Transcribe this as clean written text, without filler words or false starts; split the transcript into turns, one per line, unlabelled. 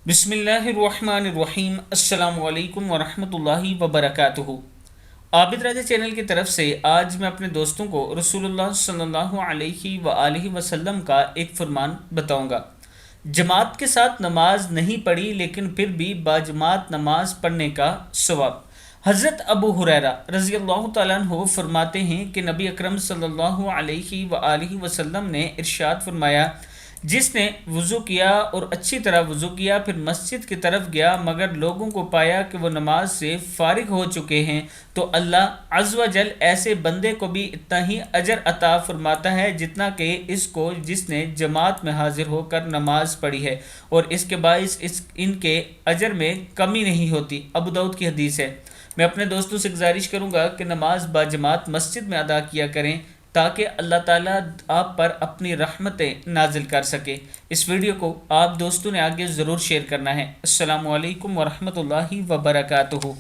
बिस्मिल्लाहिर्रहमानिर्रहीम। अस्सलाम वालेकुम वरहमतुल्लाहि वबरकातुहू। आबिद राजा चैनल की तरफ से आज मैं अपने दोस्तों को रसूलुल्लाह सल्लल्लाहु अलैहि वआलिहि वसल्लम का एक फरमान बताऊंगा। जमात के साथ नमाज नहीं पढ़ी लेकिन फिर भी बाजमात नमाज पढ़ने का सवाब। हज़रत अबू हुरैरा रज़ी अल्लाह तआला अन्हु फरमाते हैं कि नबी अकरम सल्लल्लाहु अलैहि वआलिहि वसल्लम ने इरशाद फरमाया, जिसने वज़ू किया और अच्छी तरह वज़ू किया फिर मस्जिद की तरफ गया मगर लोगों को पाया कि वो नमाज से फारिग हो चुके हैं तो अल्लाह अज़्ज़ व जल ऐसे बंदे को भी इतना ही अजर अता फरमाता है जितना कि इसको जिसने जमात में हाजिर होकर नमाज पढ़ी है, और इसके बाइस इनके अजर में कमी नहीं होती। अबू दाऊद की हदीस है। मैं अपने दोस्तों से गुजारिश करूँगा कि नमाज बाजमात मस्जिद में अदा किया करें ताकि अल्लाह ताला आप पर अपनी रहमतें नाजिल कर सके। इस वीडियो को आप दोस्तों ने आगे ज़रूर शेयर करना है। अस्सलामु अलैकुम वरहमतुल्लाहि वबरकातुहू।